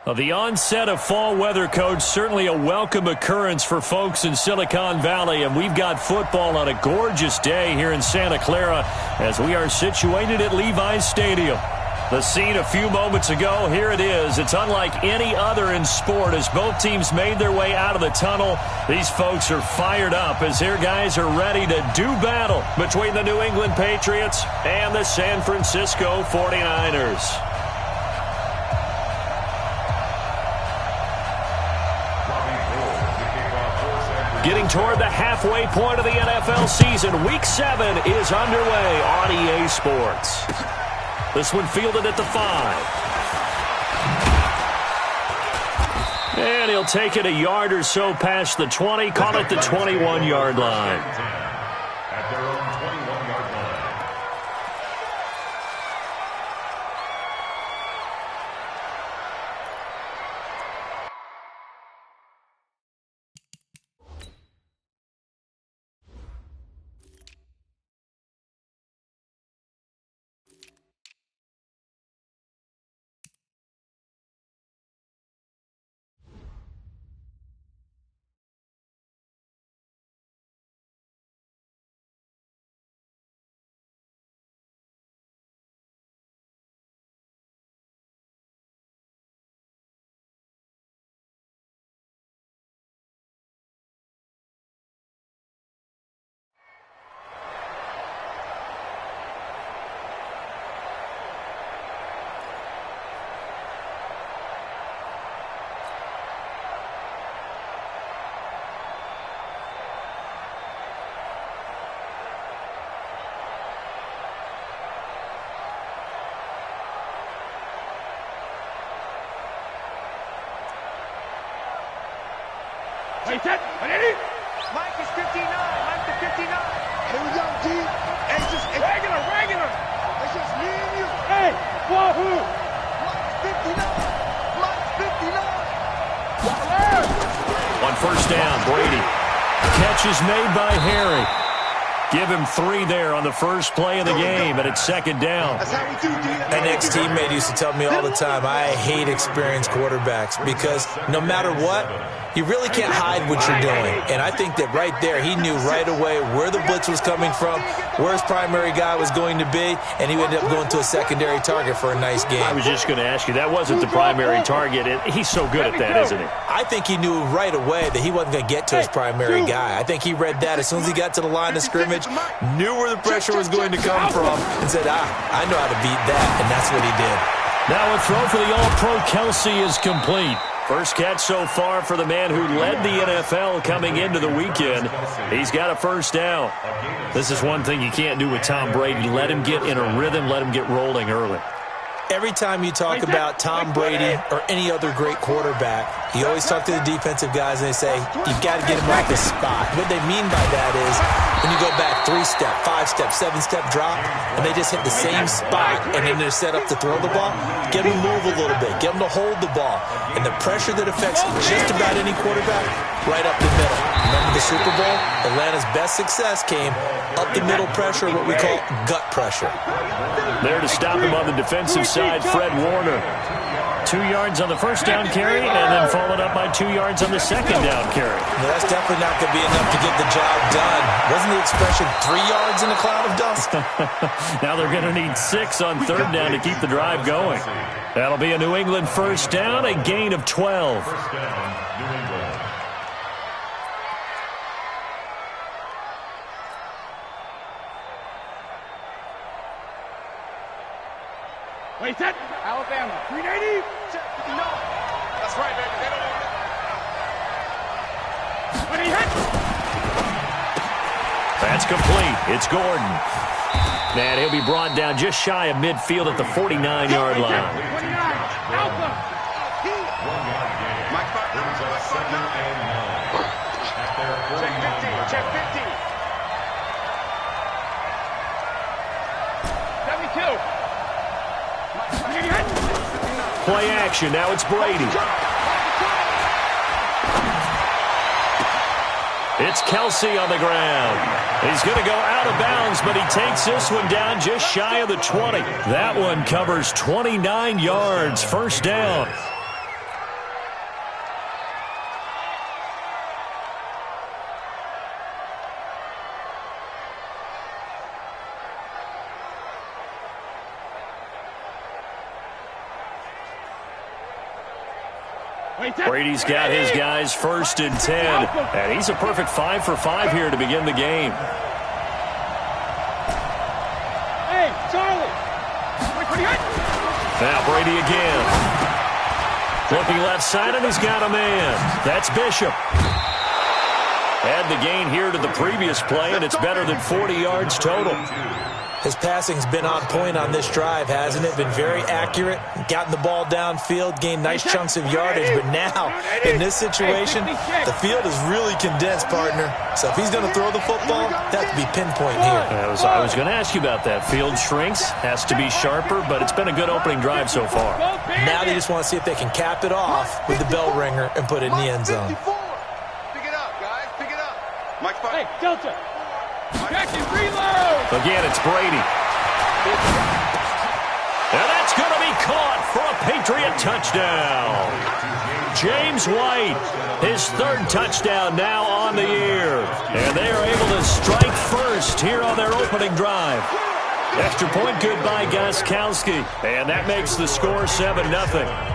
Well, the onset of fall weather, Coach, certainly a welcome occurrence for folks in Silicon Valley, and we've got football on a gorgeous day here in Santa Clara as we are situated at Levi's Stadium. The scene a few moments ago, here it is. It's unlike any other in sport as both teams made their way out of the tunnel. These folks are fired up as their guys are ready to do battle between the New England Patriots and the San Francisco 49ers. Getting toward the halfway point of the NFL season, Week 7 is underway on EA Sports. This one fielded at the 5. And he'll take it a yard or so past the 20, call it the 21-yard line. At their own 21-yard line. Wait, set. Mike is 59. Mike to 59. Here we go, G. Hey, it's just regular. It's just me and you. Hey, wahoo. Mike's 59. Mike's 59. On first down, Brady. Catch is made by Harry. Give him 3 there on the first play of the game, and it's second down. That's how we do, D. An ex-teammate used to tell me all the time, I hate experienced quarterbacks because no matter what, you really can't hide what you're doing. And I think that right there, he knew right away where the blitz was coming from, where his primary guy was going to be, and he ended up going to a secondary target for a nice game. I was just going to ask you, that wasn't the primary target. He's so good at that, isn't he? I think he knew right away that he wasn't going to get to his primary guy. I think he read that as soon as he got to the line of scrimmage, knew where the pressure was going to come from, and said, I know how to beat that, and that's what he did. Now a throw for the All-Pro Kelsey is complete. First catch so far for the man who led the NFL coming into the weekend. He's got a first down. This is one thing you can't do with Tom Brady. Let him get in a rhythm, let him get rolling early. Every time you talk about Tom Brady or any other great quarterback, you always talk to the defensive guys and they say, you've got to get him off the spot. What they mean by that is when you go back 3-step, 5-step, 7-step drop, and they just hit the same spot and then they're set up to throw the ball, get them to move a little bit, get them to hold the ball. And the pressure that affects just about any quarterback, right up the middle. Remember the Super Bowl? Atlanta's best success came up the middle pressure, what we call gut pressure. There to stop him on the defensive side, Fred Warner. 2 yards on the first down carry, and then followed up by 2 yards on the second down carry. Well, that's definitely not going to be enough to get the job done. Wasn't the expression 3 yards in a cloud of dust? Now they're going to need 6 on third down to keep the drive going. That'll be a New England first down, a gain of 12. First down, New England. Wait, set. Alabama. 380. No. That's right, baby. They don't want it. When he hit. That's complete. It's Gordon. And he'll be brought down just shy of midfield at the 49-yard line. 29. Alpha. 1 yard gain. Mike, Brings up second and 9. At their 49-yard Check line. 50. 72. Play action. Now it's Brady. It's Kelsey on the ground. He's going to go out of bounds, but he takes this one down just shy of the 20. That one covers 29 yards. First down. Brady's got his guys 1st and 10, and he's a perfect 5 for 5 here to begin the game. Hey, Charlie. Now Brady again. Looking left side, and he's got a man. That's Bishop. Add the gain here to the previous play, and it's better than 40 yards total. His passing's been on point on this drive, hasn't it? Been very accurate, gotten the ball downfield, gained nice chunks of yardage. But now, in this situation, the field is really condensed, partner. So if he's going to throw the football, that could be pinpoint here. I was going to ask you about that. Field shrinks, has to be sharper, but it's been a good opening drive so far. Now they just want to see if they can cap it off with the bell ringer and put it in the end zone. Pick it up, guys. Pick it up. Mike, Hey, Delta. Jackson, reload. Again, it's Brady. And that's going to be caught for a Patriot touchdown. James White, his 3rd touchdown now on the year. And they are able to strike first here on their opening drive. Extra point good by Gostkowski. And that makes the score 7-0.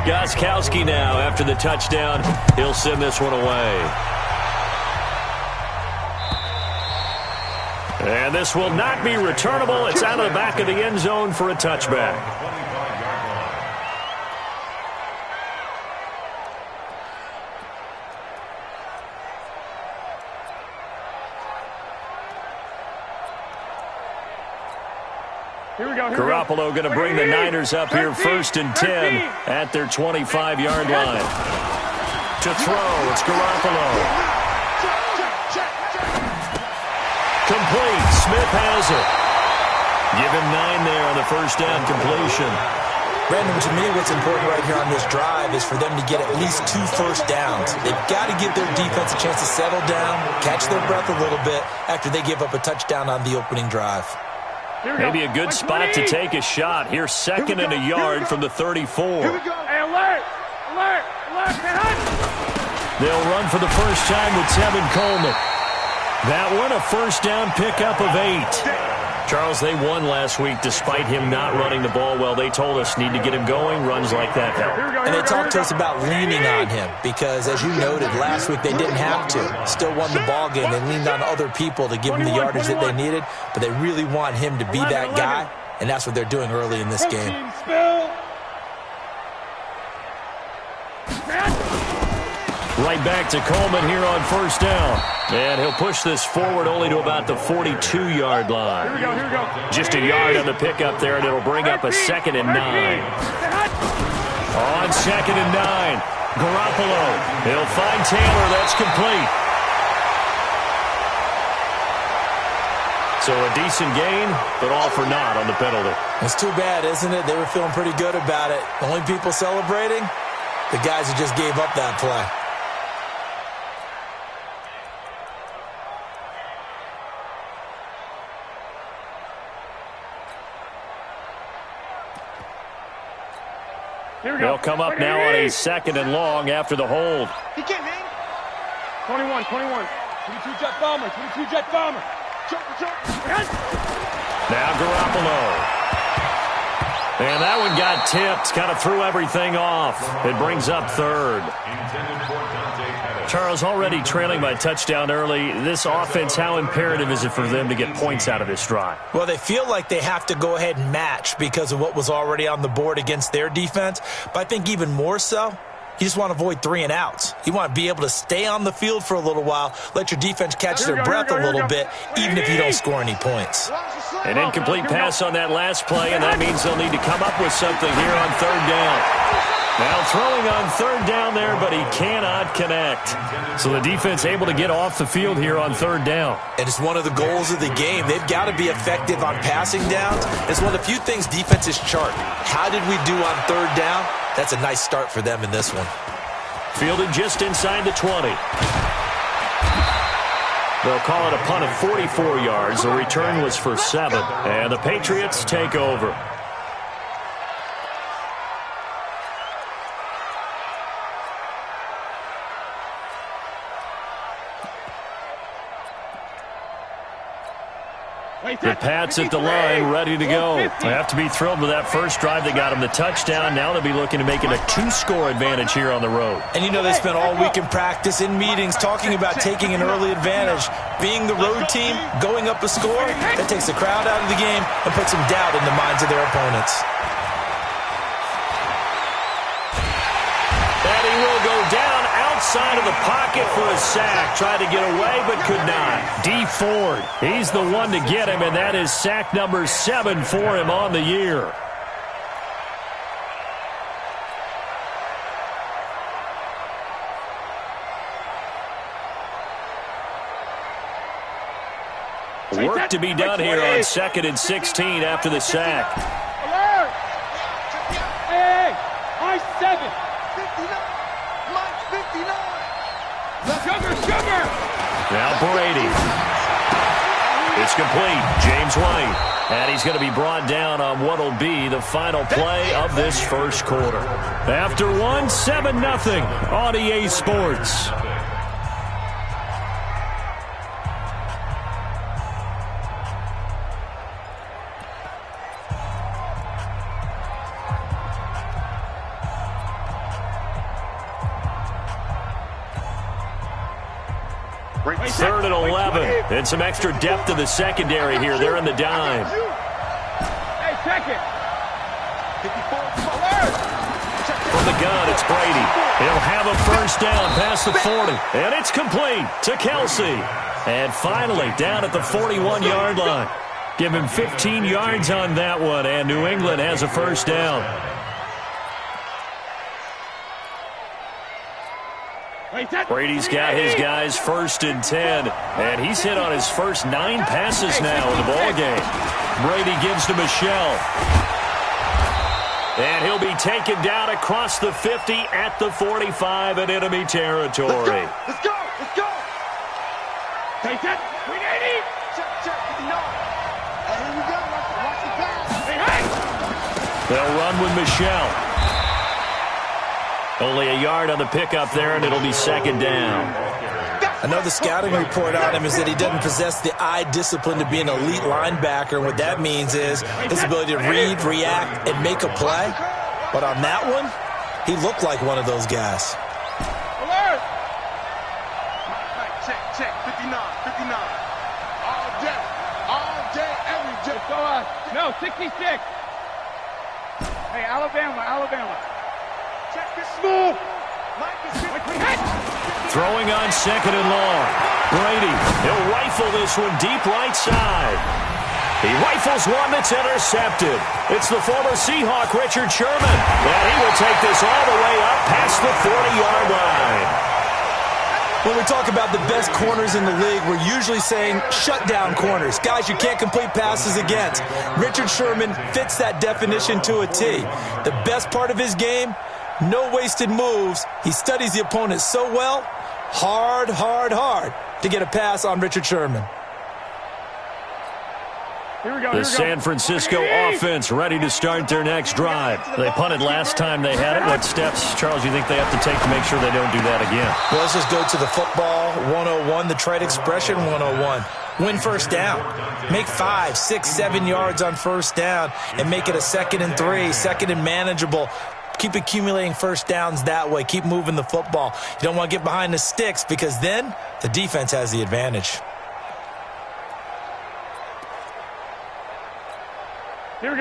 Gostkowski now after the touchdown. He'll send this one away. And this will not be returnable. It's out of the back of the end zone for a touchback. Garoppolo going to bring the Niners up here 1st and 10 at their 25-yard line. To throw, it's Garoppolo. Complete. Smith has it. Give him 9 there on the 1st down completion. Brandon, to me, what's important right here on this drive is for them to get at least 2 first downs. They've got to give their defense a chance to settle down, catch their breath a little bit after they give up a touchdown on the opening drive. Maybe a good spot to take a shot. Here, 2nd and a yard from the 34. Hey, alert! Alert! Alert! They'll run for the first time with Tevin Coleman. That one, a 1st down pickup of 8. Charles, they won last week despite him not running the ball well. They told us need to get him going. Runs like that help. And they talked to us about leaning on him because, as you noted, last week they didn't have to. Still won the ball game. They leaned on other people to give them the yardage that they needed, but they really want him to be that guy, and that's what they're doing early in this game. Right back to Coleman here on 1st down. And he'll push this forward only to about the 42-yard line. Here we go. Just a yard on the pickup there, and it'll bring up a 2nd and 9. On 2nd and 9, Garoppolo. He'll find Taylor. That's complete. So a decent gain, but all for naught on the penalty. It's too bad, isn't it? They were feeling pretty good about it. The only people celebrating, the guys who just gave up that play. They'll come up now on a 2nd and long after the hold. He can't hang. 21. 22 jet bomber. 22 jet bomber. Now Garoppolo. And that one got tipped. Kind of threw everything off. It brings up 3rd. Charles, already trailing by touchdown early. This offense, how imperative is it for them to get points out of this drive? Well, they feel like they have to go ahead and match because of what was already on the board against their defense. But I think even more so, you just want to avoid 3 and outs. You want to be able to stay on the field for a little while, let your defense catch their breath a little bit, even if you don't score any points. An incomplete pass on that last play, and that means they'll need to come up with something here on 3rd down. Now throwing on 3rd down there, but he cannot connect. So the defense able to get off the field here on 3rd down. And it's one of the goals of the game. They've got to be effective on passing downs. It's one of the few things defenses chart. How did we do on 3rd down? That's a nice start for them in this one. Fielded just inside the 20. They'll call it a punt of 44 yards. The return was for 7. And the Patriots take over. The Pats at the line, ready to go. They have to be thrilled with that first drive. They got them the touchdown. Now they'll be looking to make it a 2-score advantage here on the road. And you know they spent all week in practice, in meetings, talking about taking an early advantage. Being the road team, going up a score, that takes the crowd out of the game and puts some doubt in the minds of their opponents. And he will go down outside of the pocket for a sack. Tried to get away, but could not. D. Ford, he's the one to get him, and that is sack number 7 for him on the year. Work to be done here on 2nd and 16 after the sack. Alert! Hey, I-7. 59. Mike 59. Sugar! Now Brady. It's complete. James White. And he's going to be brought down on what will be the final play of this first quarter. After one, 7-0 on EA Sports. Third and 11. And some extra depth to the secondary here. They're in the dime. Hey, check it. From the gun, it's Brady. He'll have a first down past the 40. And it's complete to Kelsey. And finally, down at the 41-yard line. Give him 15 yards on that one, and New England has a first down. Brady's got his guys 1st and 10, and he's hit on his first 9 passes now in the ballgame. Brady gives to Michelle. And he'll be taken down across the 50 at the 45 in enemy territory. Let's go! Take it. We need him. Check. No. And here we go. Watch the pass. Hey. They'll run with Michelle. Only a yard on the pickup there, and it'll be 2nd down. I know the scouting report on him is that he doesn't possess the eye discipline to be an elite linebacker. What that means is his ability to read, react, and make a play. But on that one, he looked like one of those guys. Alert. Check. 59. All day, every day. Let's go on. No, 66. Hey, Alabama. Check this move. Mike is Throwing on 2nd and long. Brady, he'll rifle this one deep right side. He rifles one that's intercepted. It's the former Seahawk, Richard Sherman. And he will take this all the way up past the 40-yard line. When we talk about the best corners in the league, we're usually saying shutdown corners. Guys you can't complete passes against. Richard Sherman fits that definition to a T. The best part of his game, no wasted moves. He studies the opponent so well, hard to get a pass on Richard Sherman. Here we go. The San Francisco offense ready to start their next drive. They punted last time they had it. What steps, Charles, you think they have to take to make sure they don't do that again? Well, let's just go to the football 101, the trade expression 101. Win first down. Make 5, 6, 7 yards on first down and make it a 2nd and 3, 2nd and manageable. Keep accumulating first downs that way. Keep moving the football. You don't want to get behind the sticks because then the defense has the advantage.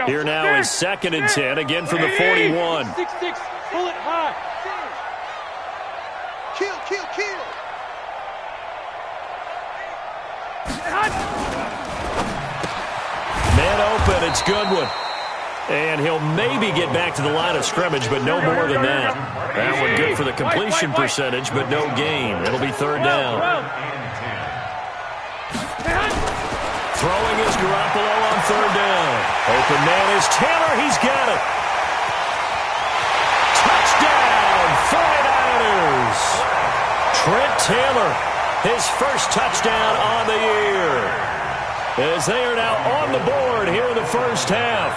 Here now is 2nd and 10, again from the 41. 6-6, pull it high. Kill. Man open, it's Goodwin. And he'll maybe get back to the line of scrimmage, but no more than that. That one good for the completion percentage, but no gain. It'll be 3rd down. Throwing is Garoppolo on 3rd down. Open man is Taylor. He's got it. Touchdown, 49ers. Trent Taylor, his first touchdown on the year. As they are now on the board here in the first half.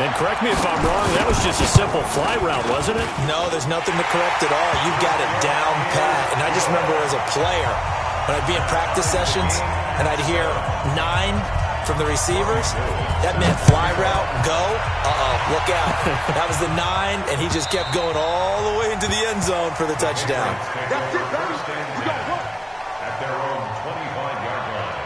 And correct me if I'm wrong, that was just a simple fly route, wasn't it? No, there's nothing to correct at all. You've got it down pat. And I just remember as a player, when I'd be in practice sessions and I'd hear 9, from the receivers. That meant fly route, go. Look out. That was the 9, and he just kept going all the way into the end zone for the touchdown. That's it, baby. We got one. At their own 25-yard line.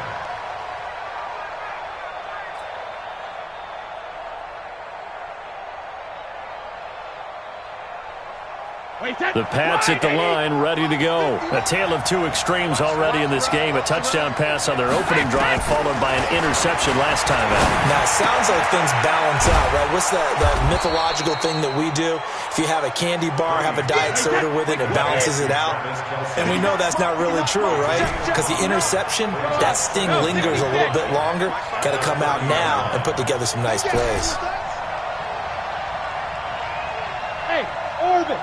The Pats at the line, ready to go. A tale of two extremes already in this game. A touchdown pass on their opening drive, followed by an interception last time out. Now, it sounds like things balance out, right? What's that mythological thing that we do? If you have a candy bar, have a diet soda with it, it balances it out. And we know that's not really true, right? Because the interception, that sting lingers a little bit longer. Got to come out now and put together some nice plays. Hey, Orbit.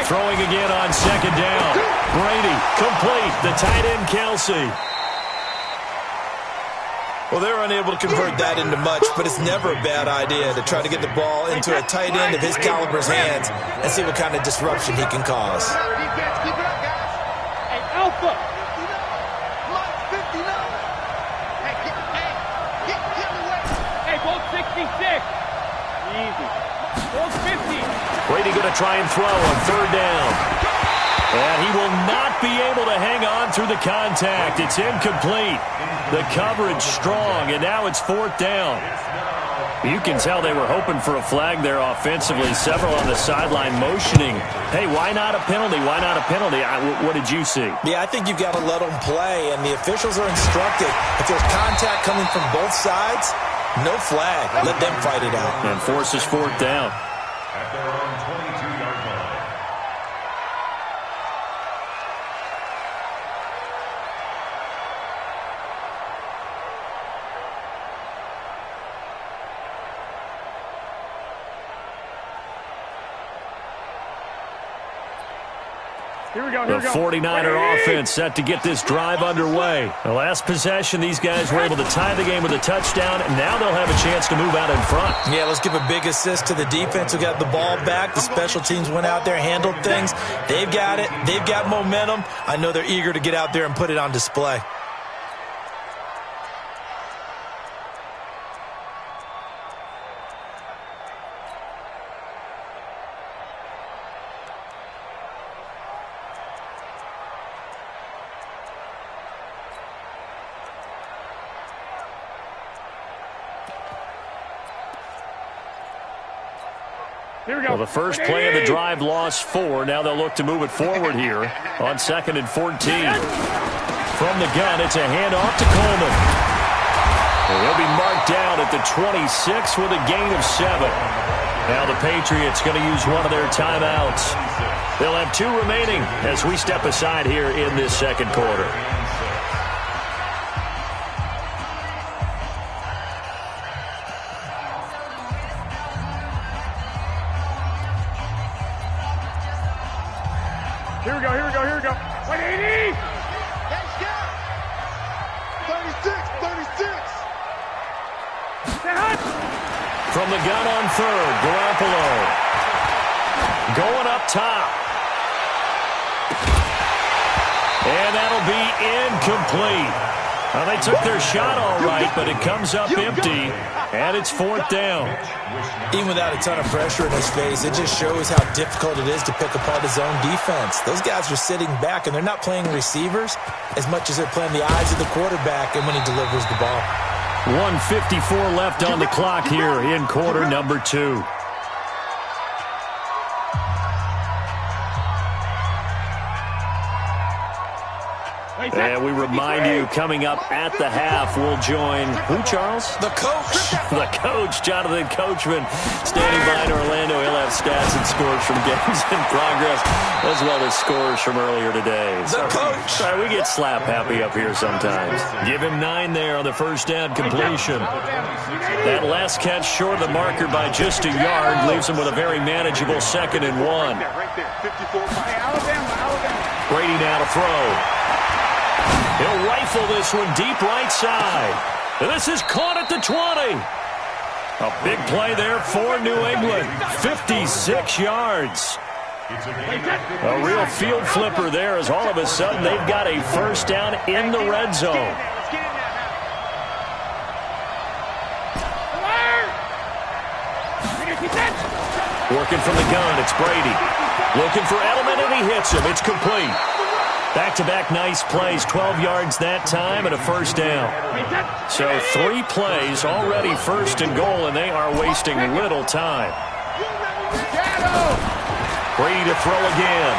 Throwing again on second down. Brady, complete. The tight end, Kelsey. Well, they're unable to convert that into much, but it's never a bad idea to try to get the ball into a tight end of his caliber's hands and see what kind of disruption he can cause. Hey, Alpha. Hey, Bolt 66. Easy. Bolt 50. Brady going to try and throw on third down. And he will not be able to hang on through the contact. It's incomplete. The coverage strong, and now it's fourth down. You can tell they were hoping for a flag there offensively. Several on the sideline motioning. Hey, why not a penalty? Why not a penalty? What did you see? Yeah, I think you've got to let them play, and the officials are instructed. If there's contact coming from both sides, no flag. Let them fight it out. And forces fourth down. At their own 22-yard line. Here we go, The 49er offense set to get this drive underway. The last possession, these guys were able to tie the game with a touchdown, and now they'll have a chance to move out in front. Yeah, let's give a big assist to the defense who got the ball back. The special teams went out there, handled things. They've got it. They've got momentum. I know they're eager to get out there and put it on display. Well, the first play of the drive lost 4. Now they'll look to move it forward here on 2nd and 14. From the gun, it's a handoff to Coleman. And he'll be marked down at the 26 with a gain of 7. Now the Patriots going to use one of their timeouts. They'll have 2 remaining as we step aside here in this second quarter. Here we go. 180! Let's go! 36! From the gun on 3rd, Garoppolo. Going up top. And that'll be incomplete. Well, they took their shot all right, but it comes up empty, and it's 4th down. Even without a ton of pressure in his face, it just shows how difficult it is to pick apart his own defense. Those guys are sitting back, and they're not playing receivers as much as they're playing the eyes of the quarterback and when he delivers the ball. 1:54 left on the clock here in quarter number 2. And we remind you, coming up at the half, we'll join who, Charles? The coach. The coach, Jonathan Coachman, standing by in Orlando. He'll have stats and scores from games in progress, as well as scores from earlier today. The coach. Sorry, we get slap happy up here sometimes. Give him 9 there on the first down completion. That last catch short of the marker by just a yard leaves him with a very manageable 2nd and 1. Brady now to throw. He'll rifle this one deep right side. And this is caught at the 20. A big play there for New England. 56 yards. A real field flipper there as all of a sudden they've got a first down in the red zone. Working from the gun, it's Brady. Looking for Edelman, and he hits him. It's complete. Back-to-back nice plays, 12 yards that time and a first down. So 3 plays, already first and goal, and they are wasting little time. Brady to throw again.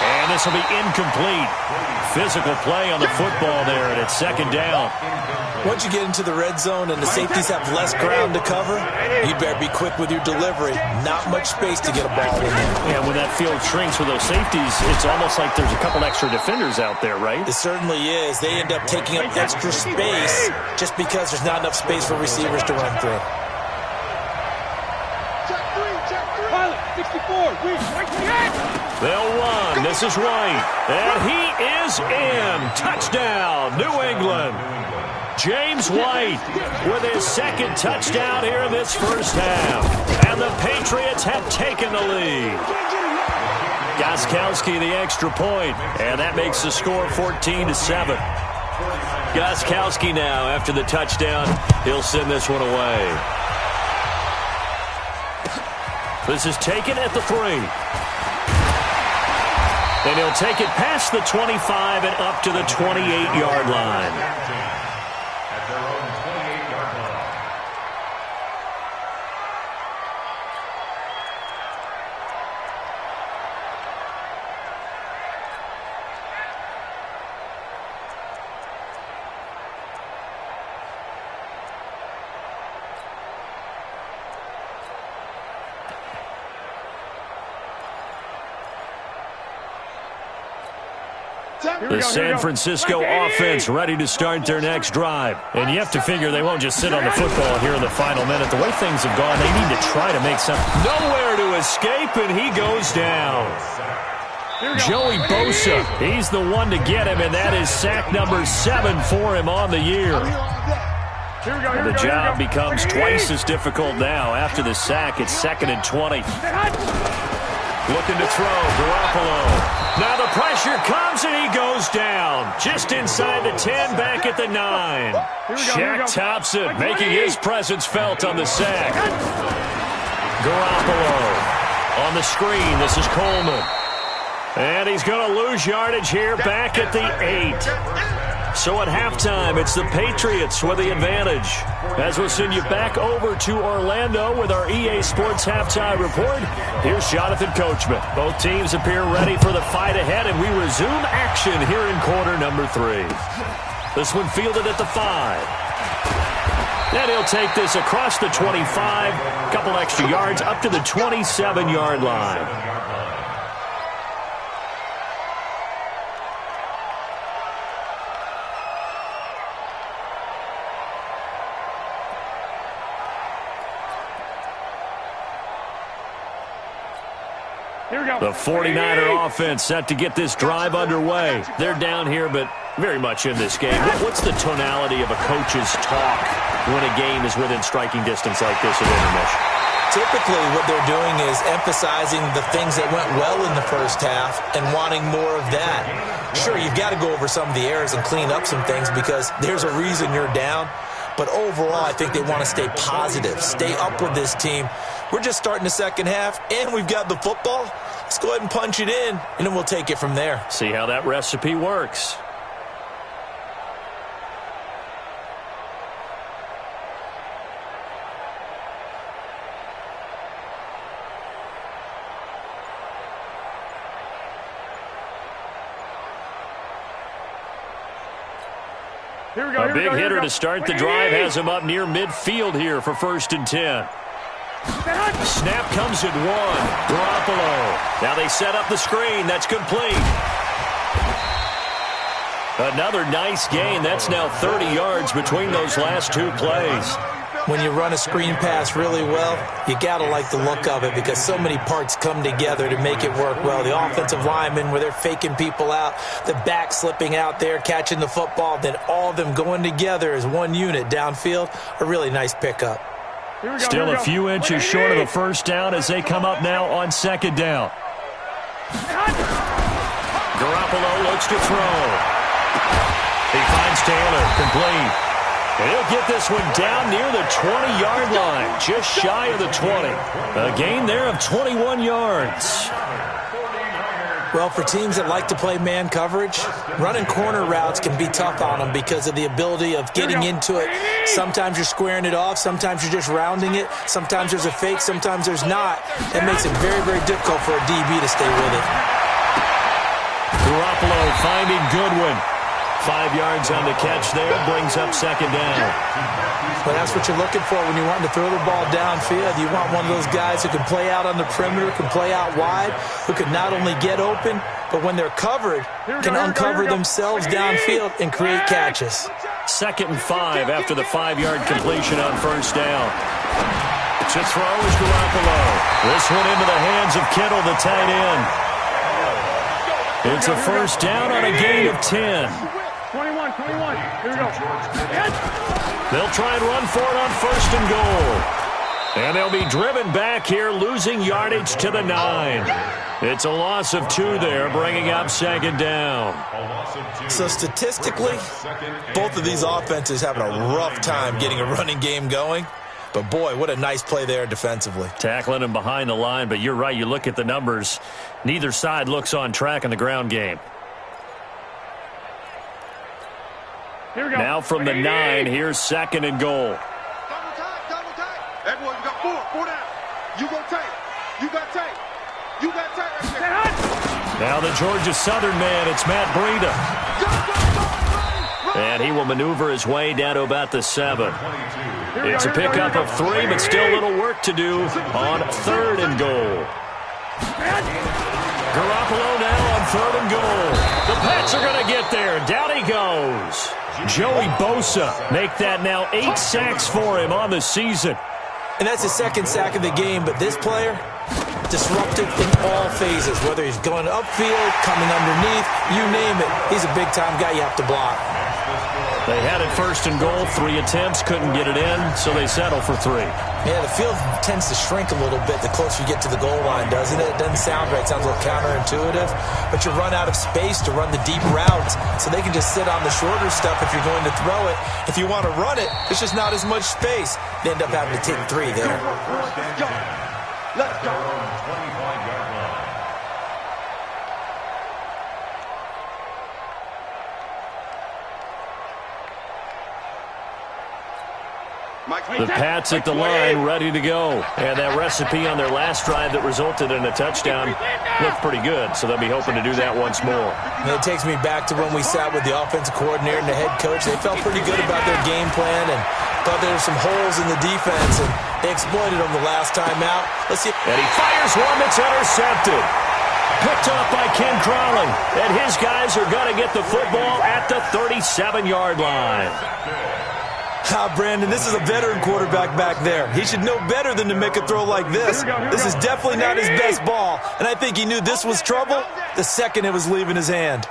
And this will be incomplete. Physical play on the football there, and it's second down. Once you get into the red zone and the safeties have less ground to cover, you better be quick with your delivery. Not much space to get a ball in there. Yeah, when that field shrinks with those safeties, it's almost like there's a couple extra defenders out there, right? It certainly is. They end up taking up extra space just because there's not enough space for receivers to run through. Pilot, 64, They'll run. This is White. And he is in. Touchdown, New England. James White with his second touchdown here in this first half. And the Patriots have taken the lead. Gostkowski the extra point, and that makes the score 14-7. Gostkowski now, after the touchdown, he'll send this one away. This is taken at the 3. And he'll take it past the 25 and up to the 28-yard line. At their own 28-yard line. The San Francisco offense ready to start their next drive. And you have to figure they won't just sit on the football here in the final minute. The way things have gone, they need to try to make something. Nowhere to escape, and he goes down. Joey Bosa, he's the one to get him, and that is sack number 7 for him on the year. And the job becomes twice as difficult now. After the sack, it's 2nd and 20. Looking to throw, Garoppolo. Now the pressure comes, and he goes down. Just inside the 10, back at the 9. Shaq Thompson making his presence felt on the sack. Garoppolo on the screen. This is Coleman. And he's going to lose yardage here back at the 8. So at halftime, it's the Patriots with the advantage. As we'll send you back over to Orlando with our EA Sports Halftime Report, here's Jonathan Coachman. Both teams appear ready for the fight ahead, and we resume action here in quarter number 3. This one fielded at the 5. Then he'll take this across the 25, a couple extra yards up to the 27-yard line. The 49er offense set to get this drive underway. They're down here, but very much in this game. What's the tonality of a coach's talk when a game is within striking distance like this at intermission? Typically, what they're doing is emphasizing the things that went well in the first half and wanting more of that. Sure, you've got to go over some of the errors and clean up some things because there's a reason you're down. But overall, I think they want to stay positive, stay up with this team. We're just starting the second half, and we've got the football. Let's go ahead and punch it in, and then we'll take it from there. See how that recipe works. A big hitter to start the drive has him up near midfield here for 1st and 10. Snap comes at 1. Garoppolo. Now they set up the screen. That's complete. Another nice gain. That's now 30 yards between those last 2 plays. When you run a screen pass really well, you got to like the look of it because so many parts come together to make it work well. The offensive linemen, where they're faking people out, the back slipping out there, catching the football, then all of them going together as one unit downfield, a really nice pickup. Still a few inches short of a first down as they come up now on 2nd down. Garoppolo looks to throw. He finds Taylor, complete. And he'll get this one down near the 20-yard line, just shy of the 20. A gain there of 21 yards. Well, for teams that like to play man coverage, running corner routes can be tough on them because of the ability of getting into it. Sometimes you're squaring it off. Sometimes you're just rounding it. Sometimes there's a fake. Sometimes there's not. That makes it very, very difficult for a DB to stay with it. Garoppolo finding Goodwin. 5 yards on the catch there, brings up second down. But that's what you're looking for when you want to throw the ball downfield. You want one of those guys who can play out on the perimeter, can play out wide, who can not only get open, but when they're covered, can uncover themselves downfield and create catches. 2nd and 5 after the 5-yard completion on first down. To throw is Garoppolo. This one into the hands of Kittle, the tight end. It's a first down on a gain of 10. 21. Here we go. They'll try and run for it on 1st and goal. And they'll be driven back here, losing yardage to the 9. It's a loss of 2 there, bringing up 2nd down. So statistically, both of these offenses having a rough time getting a running game going. But, boy, what a nice play there defensively. Tackling him behind the line, but you're right. You look at the numbers. Neither side looks on track in the ground game. Here we go. Now from the 9, here's 2nd and goal. Double tight. Everyone, you got 4 down. You go tight. You got tight. You got tight right there. Now the Georgia Southern man, it's Matt Breida. And he will maneuver his way down to about the 7. It's a pickup of 3, but still a little work to do on 3rd and goal. Garoppolo now on 3rd and goal. The Pats are going to get there. Down he goes. Joey Bosa make that now 8 sacks for him on the season. And that's his 2nd sack of the game, but this player disruptive in all phases, whether he's going upfield, coming underneath, you name it. He's a big-time guy you have to block. They had it 1st and goal, 3 attempts, couldn't get it in, so they settle for 3. Yeah, the field tends to shrink a little bit the closer you get to the goal line, doesn't it? It doesn't sound right. It sounds a little counterintuitive. But you run out of space to run the deep routes, so they can just sit on the shorter stuff if you're going to throw it. If you want to run it, there's just not as much space. They end up having to take 3 there. Let's go. The Pats at the line, ready to go. And that recipe on their last drive that resulted in a touchdown looked pretty good, so they'll be hoping to do that once more. And it takes me back to when we sat with the offensive coordinator and the head coach. They felt pretty good about their game plan and thought there were some holes in the defense, and they exploited them the last time out. Let's see. And he fires one that's intercepted. Picked up by Ken Crowley. And his guys are going to get the football at the 37-yard line. Brandon, this is a veteran quarterback back there. He should know better than to make a throw like this. This is definitely not his best ball, and I think he knew this was trouble the second it was leaving his hand.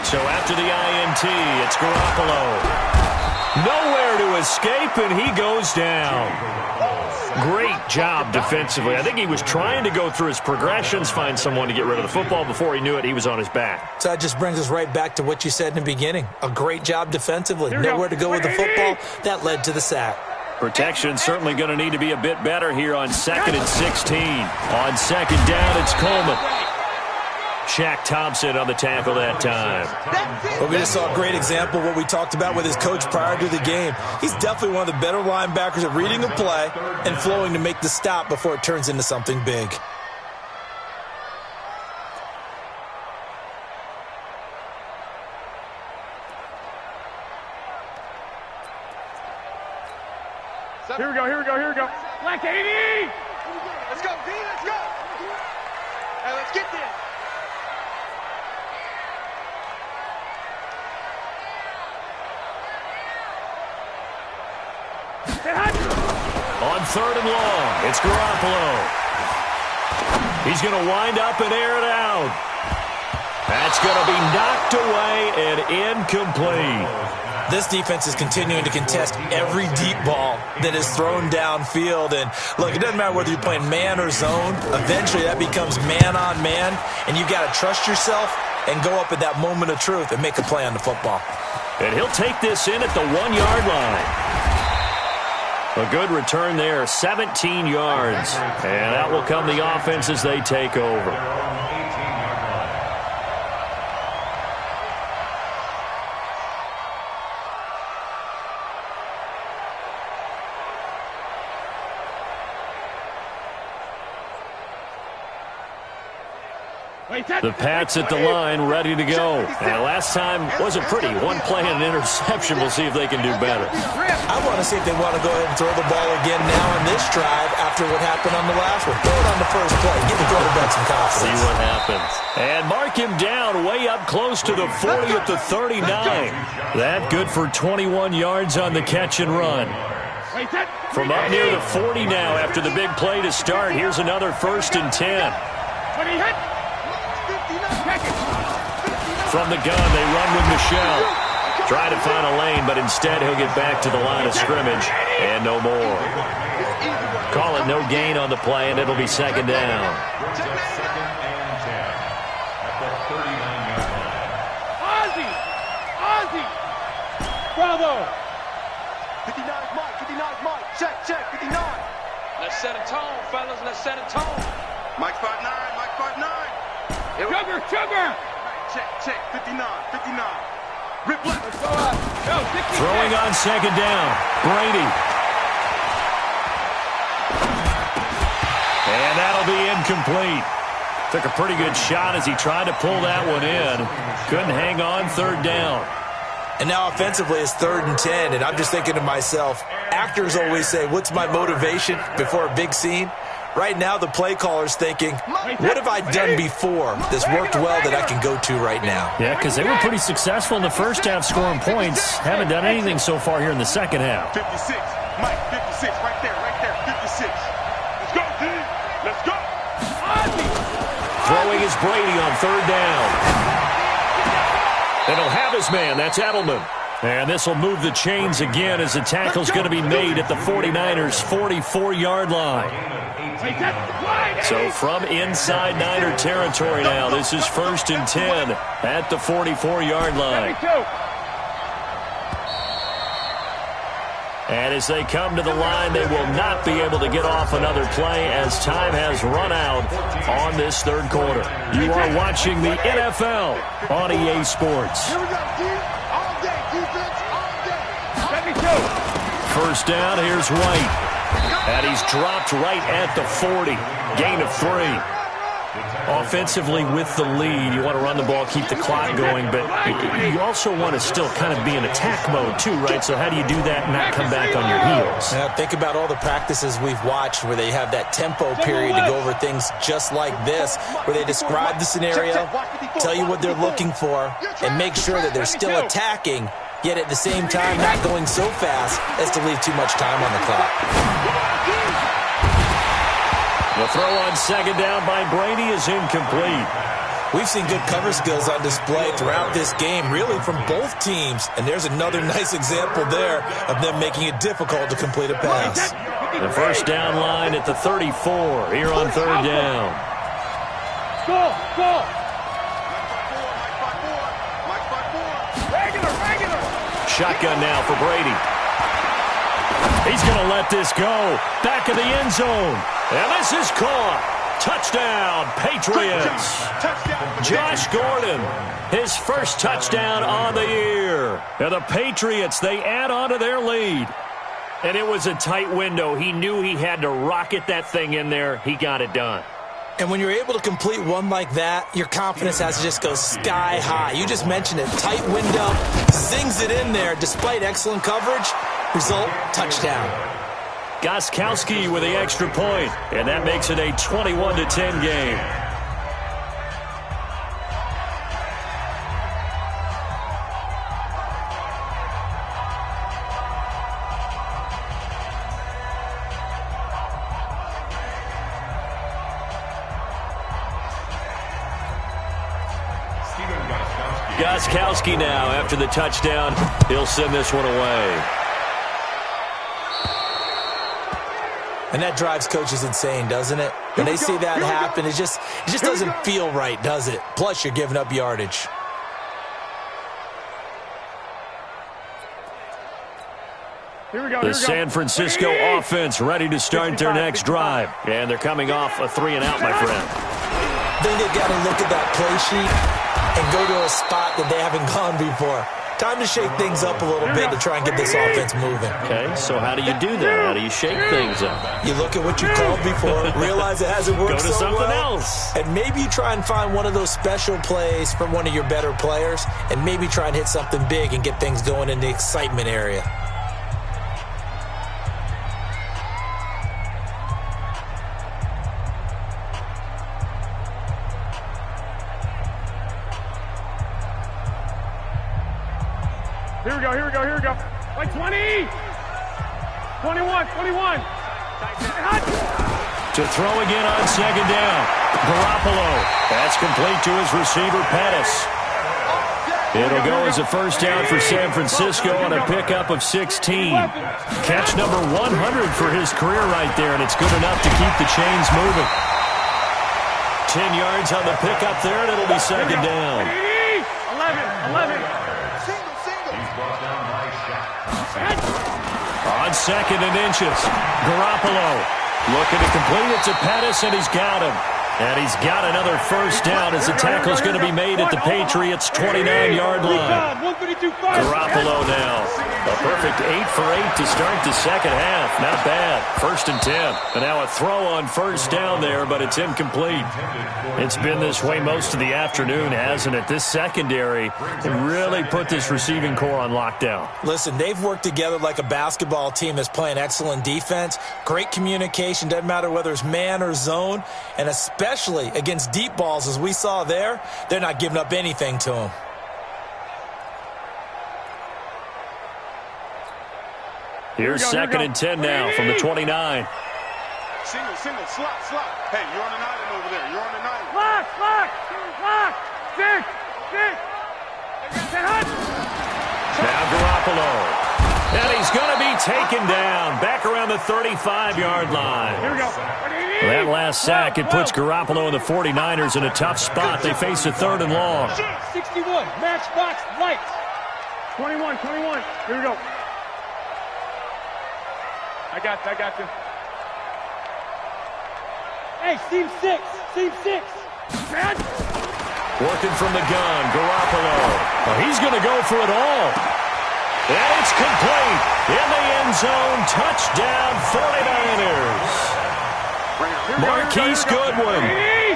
So after the INT, it's Garoppolo. Nowhere to escape, and he goes down. Great job defensively. I think he was trying to go through his progressions, find someone to get rid of the football. Before he knew it, he was on his back. So that just brings us right back to what you said in the beginning. A great job defensively. Nowhere to go with the football. That led to the sack. Protection certainly going to need to be a bit better here on 2nd and 16. On 2nd down, it's Coleman. Shaq Thompson on the tackle that time. Well, we just saw a great example of what we talked about with his coach prior to the game. He's definitely one of the better linebackers at reading a play and flowing to make the stop before it turns into something big. Here we go. Black 80! Let's go, D, let's go. Hey, let's get this. On 3rd and long, it's Garoppolo. He's going to wind up and air it out. That's going to be knocked away and incomplete. This defense is continuing to contest every deep ball that is thrown downfield. And, look, it doesn't matter whether you're playing man or zone. Eventually that becomes man on man, and you've got to trust yourself and go up at that moment of truth and make a play on the football. And he'll take this in at the 1-yard line. A good return there, 17 yards. And out will come the offense as they take over. The Pats at the line, ready to go. And last time wasn't pretty. One play and an interception. We'll see if they can do better. I want to see if they want to go ahead and throw the ball again now on this drive after what happened on the last one. Throw it on the first play. Give the quarterback some confidence. See what happens. And mark him down way up close to the 40 at the 39. That good for 21 yards on the catch and run. From up near the 40 now after the big play to start. Here's another 1st and 10. From the gun, they run with Michelle. Try to find a lane, but instead he'll get back to the line of scrimmage. And no more. Call it no gain on the play, and it'll be 2nd down. Just 2nd and 10 at the 39-yard line. Ozzy! Bravo! 59's Mike, 59's Mike. Check, 59. Let's set a tone, fellas. Let's set a tone. Mike 5'9", Mike 5'9". Sugar! Check, 59. Rip left. Let's go up. Go, 60. Throwing on 2nd down. Brady. And that'll be incomplete. Took a pretty good shot as he tried to pull that one in. Couldn't hang on, 3rd down. And now offensively it's 3rd and 10, and I'm just thinking to myself, actors always say, what's my motivation before a big scene? Right now the play caller's thinking, what have I done before that's worked well that I can go to right now? Yeah, because they were pretty successful in the first half scoring points. Haven't done anything so far here in the second half. 56, Mike, 56, right there, 56. Let's go, team. Let's go. Throwing is Brady on 3rd down. And he'll have his man. That's Edelman. And this will move the chains again as the tackle's going to be made at the 49ers' 44-yard line. So from inside Niner territory now, this is 1st and 10 at the 44-yard line. And as they come to the line, they will not be able to get off another play as time has run out on this 3rd quarter. You are watching the NFL on EA Sports. Here we go, team. All day, defense, all day. 1st down, here's White. And he's dropped right at the 40. Gain of 3. Offensively with the lead, you want to run the ball, keep the clock going, but you also want to still kind of be in attack mode too, right? So how do you do that and not come back on your heels? Now, think about all the practices we've watched where they have that tempo period to go over things just like this, where they describe the scenario, tell you what they're looking for, and make sure that they're still attacking, yet at the same time not going so fast as to leave too much time on the clock. The throw on 2nd down by Brady is incomplete. We've seen good cover skills on display throughout this game, really from both teams. And there's another nice example there of them making it difficult to complete a pass. The 1st down line at the 34 here on 3rd down. Go! Regular! Shotgun now for Brady. He's going to let this go. Back of the end zone. And this is caught. Touchdown, Patriots. Josh Gordon, his first touchdown on the year. And the Patriots, they add on to their lead. And it was a tight window. He knew he had to rocket that thing in there. He got it done. And when you're able to complete one like that, your confidence has to just go sky high. You just mentioned it. Tight window, zings it in there despite excellent coverage. Result, touchdown. Gostkowski with the extra point, and that makes it a 21-10 game. Gostkowski now after the touchdown. He'll send this one away. And that drives coaches insane, doesn't it? When they see that happen, it just doesn't feel right, does it? Plus, you're giving up yardage. The San Francisco offense ready to start their next drive. And they're coming off a 3-and-out, my friend. I think they've got to look at that play sheet and go to a spot that they haven't gone before. Time to shake things up a little bit to try and get this offense moving. Okay, so how do you do that? How do you shake things up? You look at what you called before, realize it hasn't worked Go to so something well, else. and maybe you try and find one of those special plays from one of your better players, and maybe try and hit something big and get things going in the excitement area. Here we go. Like 20! 21! To throw again on second down. Garoppolo. That's complete to his receiver, Pettis. It'll go as a first down for San Francisco on a pickup of 16. Catch number 100 for his career right there, and it's good enough to keep the chains moving. 10 yards on the pickup there, and it'll be second down. 11. On second and inches, Garoppolo looking to complete it to Pettis, and he's got him. And he's got another first down as the tackle's going to be made at the Patriots' 29-yard line. Garoppolo now. A perfect 8 for 8 to start the second half. Not bad. 1st and 10. And now a throw on first down there, but it's incomplete. It's been this way most of the afternoon, hasn't it? This secondary really put this receiving core on lockdown. Listen, they've worked together like a basketball team that's playing excellent defense. Great communication. Doesn't matter whether it's man or zone. And especially against deep balls, as we saw there, they're not giving up anything to them. Here's second and 10 now from the 29. Single, slot. Hey, you're on an island over there. You're on an island. Lock. 6. Now Garoppolo. And he's going to be taken down back around the 35-yard line. Here we go. That last sack, it puts Garoppolo and the 49ers in a tough spot. They face a 3rd and long. 61, matchbox lights. 21. Here we go. I got you. Hey, seam 6. Man. Working from the gun, Garoppolo. Oh, he's going to go for it all. And it's complete. In the end zone, touchdown 49ers. Marquise Goodwin,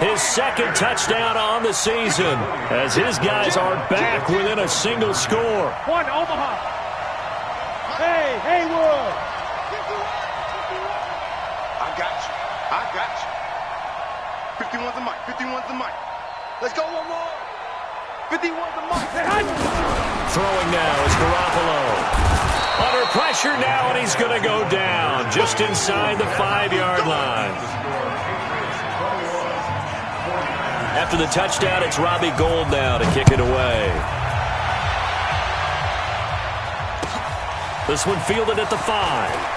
his 2nd touchdown on the season, as his guys are back within a single score. 1 Omaha. Hey, Haywood. I got you. 51's the mic. Let's go one more. 51's the mic. Throwing now is Garoppolo. Under pressure now, and he's going to go down just inside the 5-yard line. After the touchdown, it's Robbie Gould now to kick it away. This one fielded at the 5.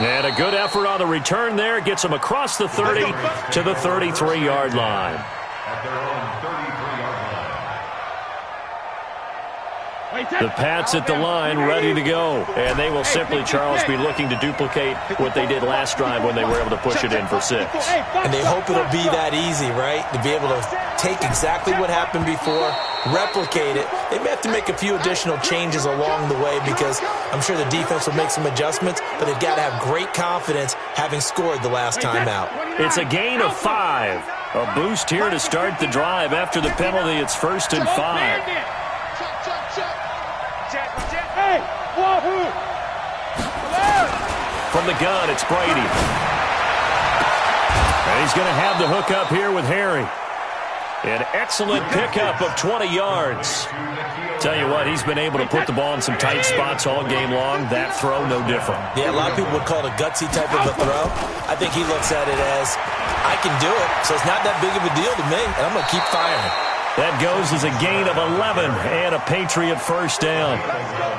And a good effort on the return there. Gets him across the 30 to the 33-yard line. At their own 33-yard line. The Pats at the line ready to go. And they will simply, Charles, be looking to duplicate what they did last drive when they were able to push it in for 6. And they hope it'll be that easy, right? To be able to take exactly what happened before, replicate it. They may have to make a few additional changes along the way because I'm sure the defense will make some adjustments, but they've got to have great confidence having scored the last time out. It's a gain of 5. A boost here to start the drive. After the penalty, it's 1st and 5. Hey, wahoo! From the gun, it's Brady. And he's going to have the hook up here with Harry. An excellent pickup of 20 yards. Tell you what, he's been able to put the ball in some tight spots all game long. That throw, no different. Yeah, a lot of people would call it a gutsy type of a throw. I think he looks at it as, I can do it, so it's not that big of a deal to me, and I'm going to keep firing. That goes as a gain of 11 and a Patriot first down.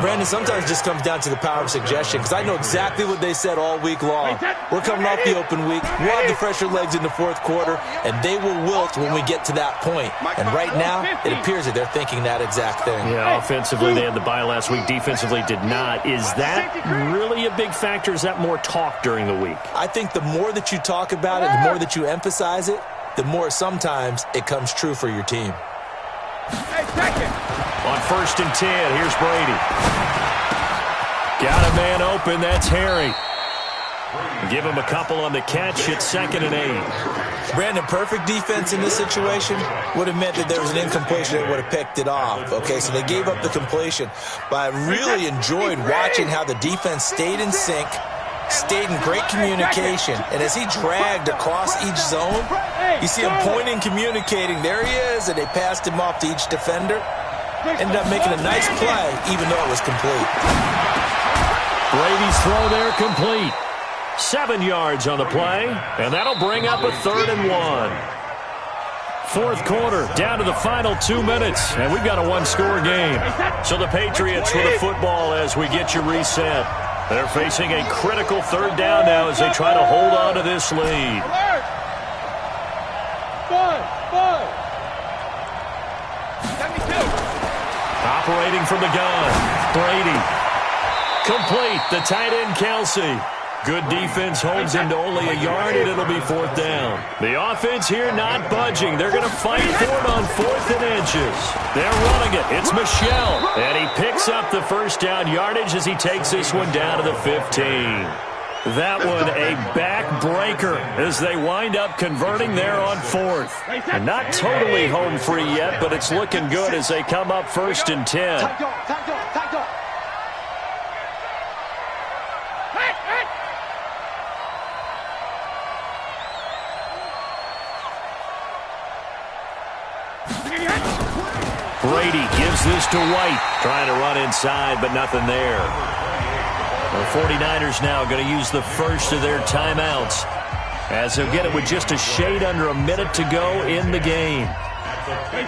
Brandon, sometimes it just comes down to the power of suggestion, because I know exactly what they said all week long. We're coming off the open week. We'll have the fresher legs in the fourth quarter, and they will wilt when we get to that point. And right now, it appears that they're thinking that exact thing. Yeah, offensively, they had the bye last week. Defensively, did not. Is that really a big factor? Is that more talk during the week? I think the more that you talk about it, the more that you emphasize it, the more sometimes it comes true for your team. On 1st and 10, here's Brady. Got a man open, that's Harry. Give him a couple on the catch at 2nd and 8. Brandon, perfect defense in this situation would have meant that there was an incompletion that would have picked it off. Okay, so they gave up the completion. But I really enjoyed watching how the defense stayed in sync, stayed in great communication, and as he dragged across each zone, you see him pointing, communicating. There he is, and they passed him off to each defender. Ended up making a nice play, even though it was complete. Brady's throw there complete. 7 yards on the play, and that'll bring up a 3rd and 1. Fourth quarter, down to the final 2 minutes, and we've got a one-score game. So the Patriots with the football as we get you reset. They're facing a critical 3rd down now as they try to hold on to this lead. Operating from the gun, Brady. Complete, the tight end, Kelsey. Good defense holds him to only a yard, and it'll be 4th down. The offense here not budging. They're going to fight for it on 4th and inches. They're running it. It's Michel, and he picks up the first down yardage as he takes this one down to the 15. That one a backbreaker as they wind up converting there on 4th. And not totally home free yet, but it's looking good as they come up 1st and 10. Brady gives this to White, trying to run inside, but nothing there. The 49ers now going to use the first of their timeouts as they'll get it with just a shade under a minute to go in the game.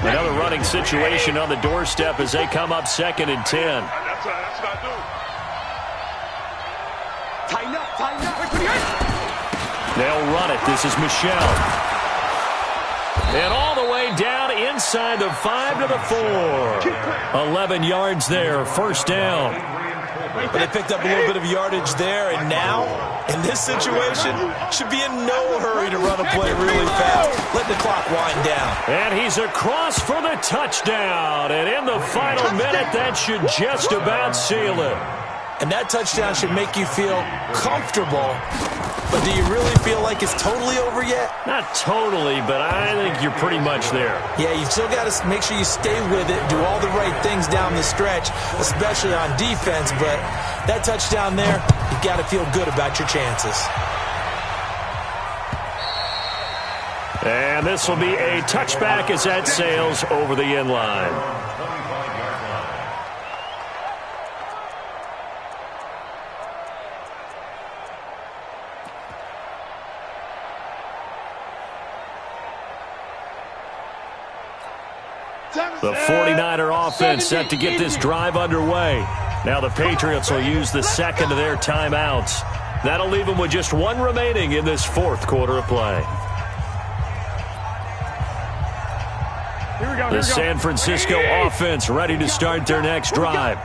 Another running situation on the doorstep as they come up 2nd and 10. They'll run it. This is Michel. And all the way down inside the 5 to the 4. 11 yards there, 1st down. But they picked up a little bit of yardage there, and now, in this situation, should be in no hurry to run a play really fast. Let the clock wind down. And he's across for the touchdown. And in the final minute, that should just about seal it. And that touchdown should make you feel comfortable. But do you really feel like it's totally over yet? Not totally, but I think you're pretty much there. Yeah, you still got to make sure you stay with it, do all the right things down the stretch, especially on defense. But that touchdown there, you've got to feel good about your chances. And this will be a touchback as that sails over the end line. The 49er offense set to get this drive underway. Now the Patriots will use the second of their timeouts. That'll leave them with just one remaining in this 4th quarter of play. The San Francisco offense ready to start their next drive.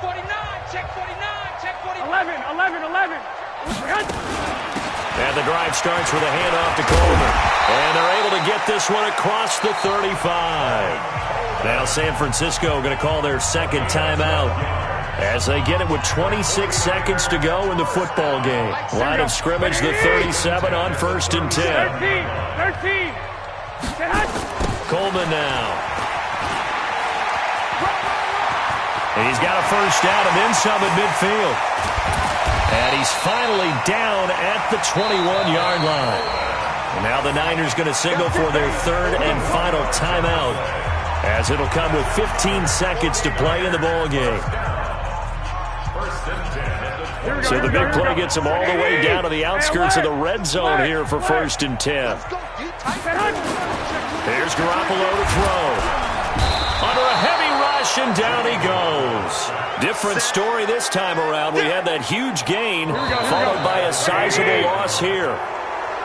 49, check 49, check 49. 11. And the drive starts with a handoff to Coleman. And they're able to get this one across the 35. Now San Francisco going to call their second timeout as they get it with 26 seconds to go in the football game. Line of scrimmage, the 37 on 1st and 10. 13. Coleman now. And he's got a first down and then some at midfield. And he's finally down at the 21-yard line. And now the Niners going to signal for their 3rd and final timeout, as it'll come with 15 seconds to play in the ball game. So the big play gets them all the way down to the outskirts of the red zone here for 1st and 10. Here's Garoppolo to throw. Under a heavy rush, and down he goes. Different story this time around. We had that huge gain, followed by a sizable loss here.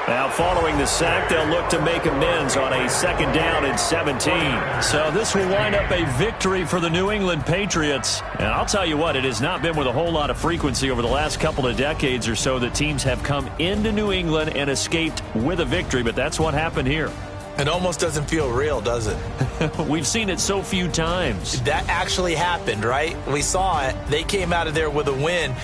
Now, following the sack, they'll look to make amends on a 2nd down and 17. So this will wind up a victory for the New England Patriots. And I'll tell you what, it has not been with a whole lot of frequency over the last couple of decades or so that teams have come into New England and escaped with a victory, but that's what happened here. It almost doesn't feel real, does it? We've seen it so few times. That actually happened, right? We saw it. They came out of there with a win.